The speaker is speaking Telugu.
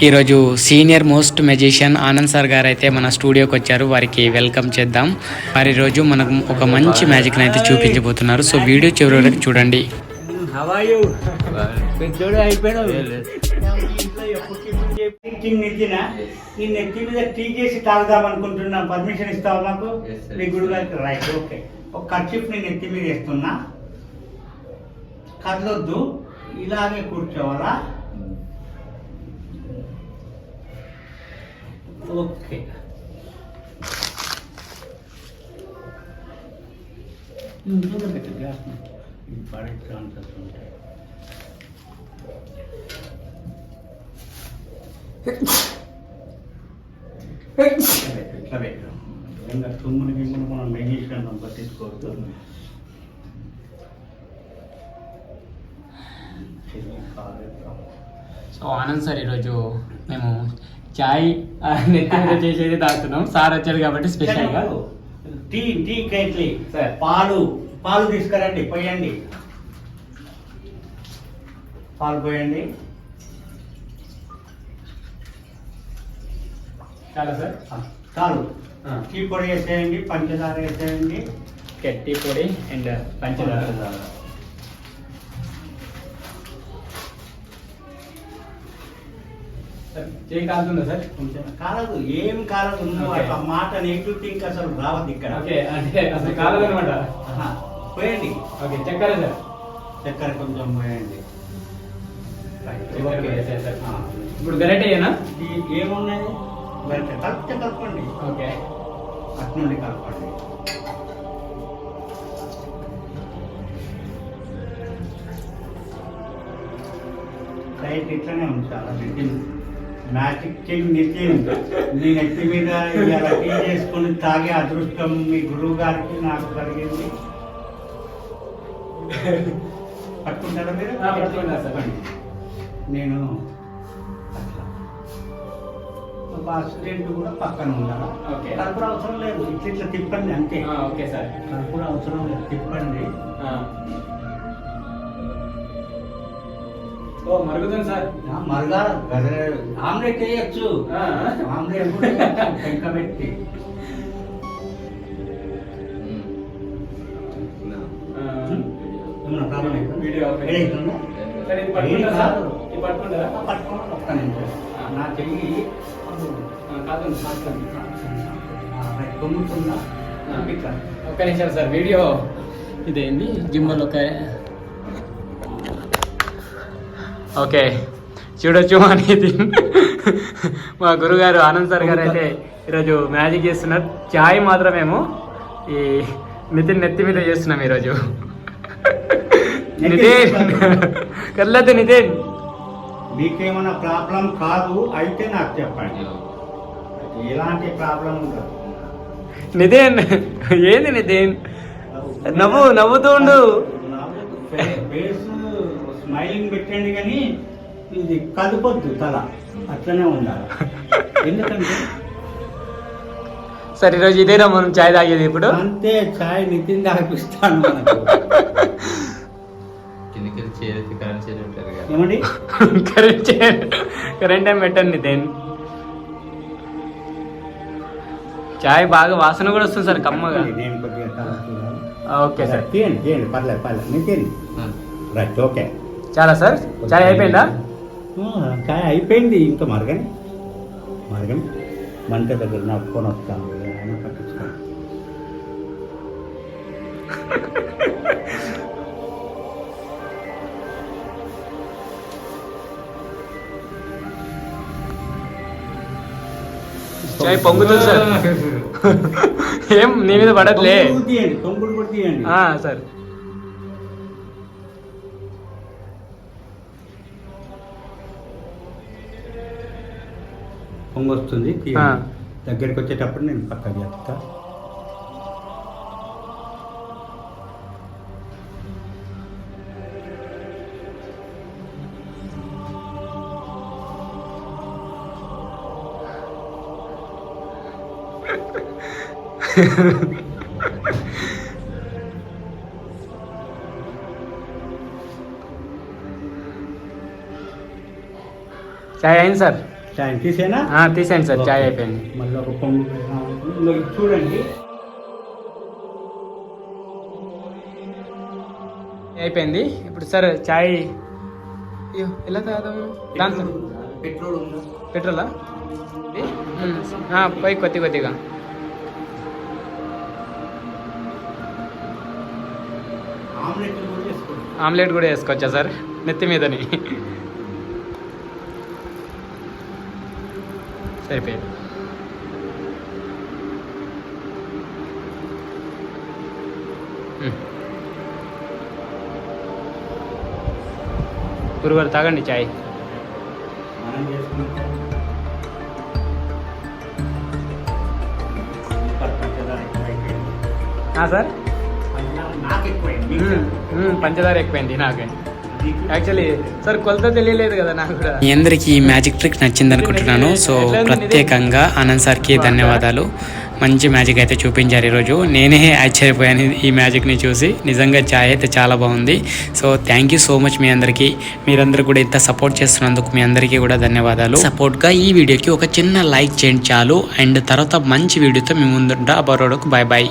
ఈరోజు senior most magician Anand sir గారు అయితే మన స్టూడియోకి వచ్చారు. వారికి వెల్కమ్ చేద్దాం. వారి రోజు మనకు ఒక మంచి మ్యాజిక్ అయితే చూపించబోతున్నారు. సో వీడియో చివరి వరకు చూడండి. నెత్తి మీద టీ చేసి తాగుదాం అనుకుంటున్నాం. పర్మిషన్ ఇస్తావా నాకు? నీ గురుగారికి రైట్, ఓకే. ఒక కర్చీఫ్ నేను నెత్తి మీద వేస్తున్నా. కదలొద్దు, ఇలాగే కూర్చోవాలా? ఓకే. గ్లాస్ పడేస్తా ఉంటుంది. ఇట్లా పెట్టాం. ఇంకా తుమ్ముని గిమ్ముని మనం మెజిషియన్ పట్టించుకోవద్దు. సో ఆనంద్ సార్ ఈరోజు మేము చాయ్ నెత్తి మీద చేసేది తాగుతున్నాం. సార్ వచ్చారు కాబట్టి స్పెషల్గా టీ కేట్లీ పాలు తీసుకురండి, పోయండి. పాలు పోయండి. చాలా సార్, చాలు. టీ పొడి వేసేయండి, పంచదార వేసేయండి. టీ పొడి అండ్ పంచదార. చేయి కాలుతుందా సార్? కొంచెం కాలదు, ఏం కాలదు. నువ్వు ఆ మాట నెగిటివ్ థింక్ అసలు రావద్దు ఇక్కడ. ఓకే, అంటే అసలు కాలదు అనమాట. పోయండి. ఓకే, చక్కెర సార్? చక్కెర కొంచెం పోయండి. ఇప్పుడు గరిటె ఏమున్నాయి? గరిటె కరెక్ట్ కలపండి. ఓకే, అటు నుండి కలపండి. రైట్, ఇట్లనే ఉంచాలి. నితిన్ మ్యాజిక్ కింగ్ నితిన్, నీ నెత్తి మీద ఇలా టీ చేసుకుని తాగే అదృష్టం మీ గురువు గారికి నాకు కలిగింది. పట్టుకుంటారా మీరు? చెప్పండి. నేను అట్లా ఒక అసిస్టెంట్ కూడా పక్కన ఉండాలా? కలుపుడు అవసరం లేదు, ఇట్లా తిప్పండి అంతే. ఓకే సార్, కలుపుడు అవసరం లేదు, తిప్పండి. మరుగుతుంది సార్. మరగా ఆమ్లెట్ వేయచ్చు. ఆమ్లెట్ కూడా పెంక పెట్టి నా చెయ్యి కొమ్ముతుందా? ఒక్క నిమిషం సార్, వీడియో ఇదేంది జిమ్మల్. ఓకే, చూడొచ్చు అనేది మా గురుగారు ఆనంద్ సార్ గారు అయితే ఈరోజు మ్యాజిక్ చేస్తున్నారు. చాయ్ మాత్రమేమో ఈ నితిన్ నెత్తి మీద చేస్తున్నాం ఈరోజు. నితిన్ కర్లేదు. నితిన్, మీకేమైనా ప్రాబ్లం కాదు అయితే నాకు చెప్పండి. ఎలాంటి ప్రాబ్లం కాదు. నితిన్ ఏంది నితిన్? నవ్వుతూ ఉండు. స్మైలింగ్ పెట్టండి, కానీ ఇది కదుపొద్దు, తల అట్లనే ఉండాలి. ఎందుకంటే సరే, ఈరోజు ఇదేనా మనం చాయ్ తాగేది? ఇప్పుడు అంతే, చాయ్ నితిన్ తాగిపిస్తాను మనకు. ఏమండి, కరెంట్ ఏం పెట్టండి నితిన్. చాయ్ బాగా వాసన కూడా వస్తుంది సార్, కమ్మగా. నేను కొద్దిగా ఓకే సార్, తీయండి, పర్లేదు నితిన్. Right, okay. చాలా సార్, చాయ్ అయిపోయిందా? చాయ్ అయిపోయింది, ఇంకా మరగని మంట దగ్గర నడుపుకొని వస్తాను. పట్టించుకోండి. చాయ్ పొంగుతుంది సార్. ఏం నీ మీద పడట్లే. తొంగుడు కూడా తీయండి సార్. పొంగు వస్తుంది, దగ్గరికి వచ్చేటప్పుడు నేను పక్కకి చెప్తా. చాయ్ అయింది సార్. చాయ్ తీసేనా తీసేయండి సార్, చాయ్ అయిపోయింది. మళ్ళీ ఒక పొంగు పెడదామనుకుంటున్నాను. ఇందులో ఇది చూడండి. అయిపోయింది. ఇప్పుడు సార్ చాయ్ అయ్యో ఎలా తాగుదాము? దాంతో పెట్రోల్ ఉందా? పెట్రోలా? పోయి కొద్దిగా ఆమ్లెట్ కూడా వేసుకోవచ్చా సార్ నెత్తి మీదని? సరిపోయింది. గురుగారు తాగండి చాయ్. మనం చేసుకుంటాం. సార్ నాకు ఎక్కువైంది. పంచదార ఎక్కువైంది నాకే. యాక్చువల్లీ సార్ కొలత తెలియలేదు కదా నాకు కూడా. మీ అందరికీ ఈ మ్యాజిక్ ట్రిక్ నచ్చింది అనుకుంటున్నాను. సో ప్రత్యేకంగా ఆనంద్ సార్కి ధన్యవాదాలు. మంచి మ్యాజిక్ అయితే చూపించారు ఈరోజు. నేనే ఆశ్చర్యపోయాను ఈ మ్యాజిక్ని చూసి. నిజంగా చాయ్ అయితే చాలా బాగుంది. So thank you so much మీ అందరికీ. మీరందరూ కూడా ఇంత సపోర్ట్ చేస్తున్నందుకు మీ అందరికీ కూడా ధన్యవాదాలు. సపోర్ట్గా ఈ వీడియోకి ఒక చిన్న లైక్ చేయండి చాలు. అండ్ తర్వాత మంచి వీడియోతో మీ ముందుంటా. అబరోడకు బాయ్ బాయ్.